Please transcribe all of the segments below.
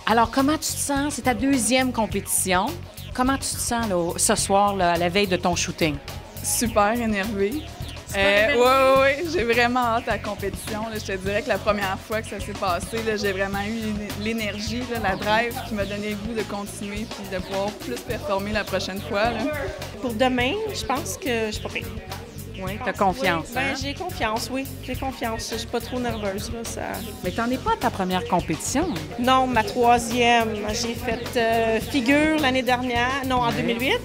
Alors, comment tu te sens? C'est ta deuxième compétition. Comment tu te sens là, ce soir, là, à la veille de ton shooting? Super énervée. Oui, j'ai vraiment hâte à la compétition. Là. Je te dirais que la première fois que ça s'est passé, j'ai vraiment eu l'énergie, la drive qui m'a donné le goût de continuer puis de pouvoir plus performer la prochaine fois. Là. Pour demain, je pense que je suis pas prête. Oui, tu as confiance. Oui, ben, j'ai confiance, oui. J'ai confiance. Je suis pas trop nerveuse. Là, ça... Mais tu n'en es pas à ta première compétition. Non, ma troisième. J'ai fait figure l'année dernière, non, en 2008.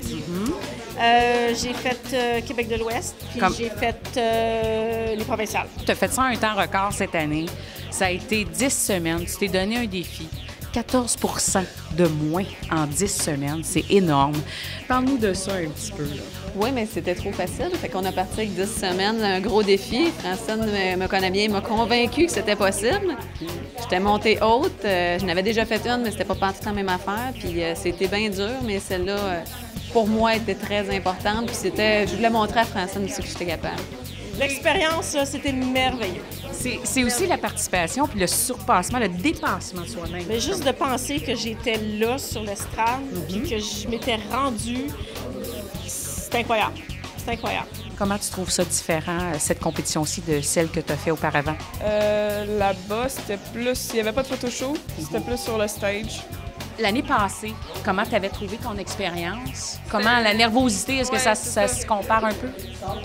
J'ai fait Québec de l'Ouest, puis j'ai fait les provinciales. Tu as fait ça un temps record cette année. Ça a été 10 semaines. Tu t'es donné un défi. 14 % de moins en 10 semaines. C'est énorme. Parle-nous de ça un petit peu. Là. Oui, mais c'était trop facile. Fait qu'on a parti avec 10 semaines, un gros défi. Francine me connaît bien, m'a convaincue que c'était possible. J'étais montée haute. Je n'avais déjà fait une, mais c'était pas parti la même affaire. Puis c'était bien dur, mais celle-là, pour moi, était très importante. Puis je voulais montrer à Francine aussi que j'étais capable. L'expérience, c'était merveilleux. C'est aussi la participation, puis le surpassement, le dépassement de soi-même. Mais juste de penser que j'étais là sur l'estrade, puis que je m'étais rendue, c'est incroyable. C'est incroyable. Comment tu trouves ça différent, cette compétition-ci, de celle que tu as fait auparavant? Là-bas, c'était plus... Il n'y avait pas de photoshow, c'était plus sur le stage. L'année passée, comment tu avais trouvé ton expérience? Comment la nervosité, est-ce que ça se compare un peu?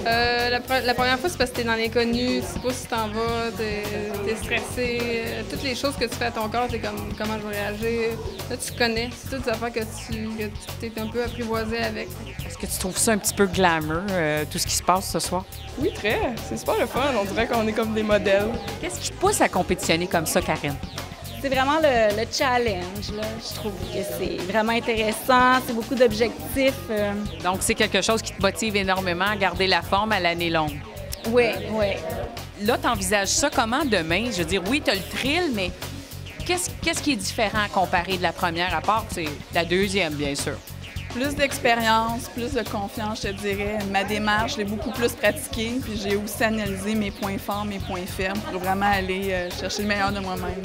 La première fois, c'est parce que t'es dans l'inconnu, tu sais pas si t'en vas, t'es stressé. Toutes les choses que tu fais à ton corps, t'es comme comment je vais réagir. Là, tu connais. C'est toutes des affaires que tu t'es un peu apprivoisé avec. Est-ce que tu trouves ça un petit peu glamour, tout ce qui se passe ce soir? Oui, très. C'est super le fun. On dirait qu'on est comme des modèles. Qu'est-ce qui te pousse à compétitionner comme ça, Karine? C'est vraiment le challenge, là. Je trouve que c'est vraiment intéressant, c'est beaucoup d'objectifs. Donc, c'est quelque chose qui te motive énormément à garder la forme à l'année longue. Oui, oui. Là, tu envisages ça comment demain? Je veux dire, oui, tu as le thrill, mais qu'est-ce qui est différent comparé de la première, à part c'est la deuxième, bien sûr? Plus d'expérience, plus de confiance, je te dirais. Ma démarche, je l'ai beaucoup plus pratiquée, puis j'ai aussi analysé mes points forts, mes points faibles pour vraiment aller chercher le meilleur de moi-même.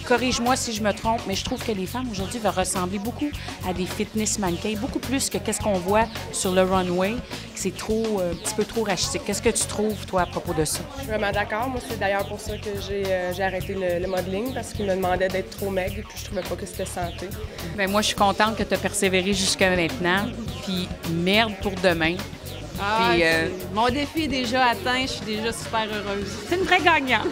Corrige-moi si je me trompe, mais je trouve que les femmes aujourd'hui vont ressembler beaucoup à des fitness mannequins, beaucoup plus que qu'est-ce qu'on voit sur le runway. C'est trop, un petit peu trop rachitique. Qu'est-ce que tu trouves, toi, à propos de ça? Je suis vraiment d'accord. Moi, c'est d'ailleurs pour ça que j'ai arrêté le modeling, parce qu'il me demandait d'être trop maigre et puis je trouvais pas que c'était santé. Bien, moi, je suis contente que tu as persévéré jusqu'à maintenant. Puis merde pour demain. Mon défi est déjà atteint. Je suis déjà super heureuse. C'est une vraie gagnante.